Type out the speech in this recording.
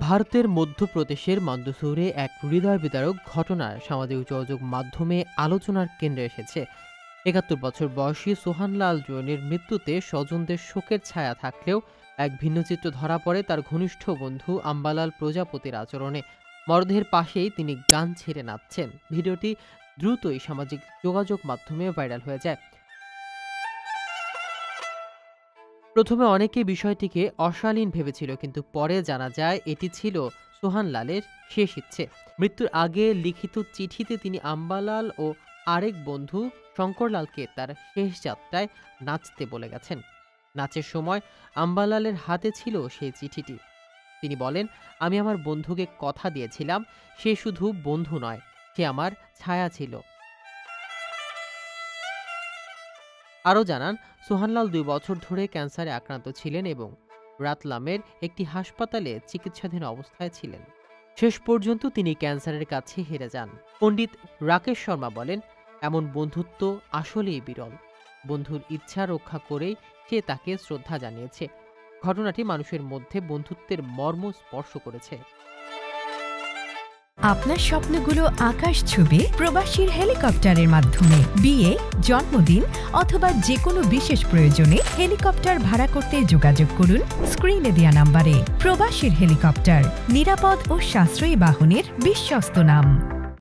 ভারতের মধ্যপ্রদেশের মান্দসৌরে এক হৃদয় বিদারক ঘটনা সামাজিক যোগাযোগ মাধ্যমে আলোচনার কেন্দ্রে এসেছে। ৭১ বছর বয়সী সোহানলাল জৈনের মৃত্যুতে স্বজনদের শোকের ছায়া থাকলেও এক ভিন্ন চিত্র ধরা পড়ে তার ঘনিষ্ঠ বন্ধু আম্বালাল প্রজাপতির আচরণে। মরদেহের পাশেই তিনি গান ছেড়ে নাচছেন। ভিডিওটি দ্রুতই সামাজিক যোগাযোগ মাধ্যমে ভাইরাল হয়ে যায়। প্রথমে অনেকে বিষয়টিকে অশালীন ভেবেছিল, কিন্তু পরে জানা যায় এটি ছিল সোহানলালের শেষ ইচ্ছে। মৃত্যুর আগে লিখিত চিঠিতে তিনি আম্বালাল ও আরেক বন্ধু শঙ্করলালকে তার শেষ যাত্রায় নাচতে বলে গেছেন। নাচের সময় আম্বালালের হাতে ছিল সেই চিঠিটি। তিনি বলেন, আমি আমার বন্ধুকে কথা দিয়েছিলাম, সে শুধু বন্ধু নয়, সে আমার ছায়া ছিল। আরও জানান, সোহানলাল ২ বছর ধরে ক্যান্সারে আক্রান্ত ছিলেন এবং রাতলামের একটি হাসপাতালে চিকিৎসাধীন অবস্থায় ছিলেন। শেষ পর্যন্ত তিনি ক্যান্সারের কাছে হেরে যান। পণ্ডিত রাকেশ শর্মা বলেন, এমন বন্ধুত্ব আসলেই বিরল। বন্ধুর ইচ্ছা রক্ষা করেই সে তাকে শ্রদ্ধা জানিয়েছে। ঘটনাটি মানুষের মধ্যে বন্ধুত্বের মর্ম স্পর্শ করেছে। আপনার স্বপ্নগুলো আকাশ ছুবে প্রবাসীর হেলিকপ্টারের মাধ্যমে। বিয়ে, জন্মদিন অথবা যে কোনো বিশেষ প্রয়োজনে হেলিকপ্টার ভাড়া করতে যোগাযোগ করুন স্ক্রিনে দেয়া নাম্বারে। প্রবাসীর হেলিকপ্টার, নিরাপদ ও সাশ্রয়ী বাহনের বিশ্বস্ত নাম।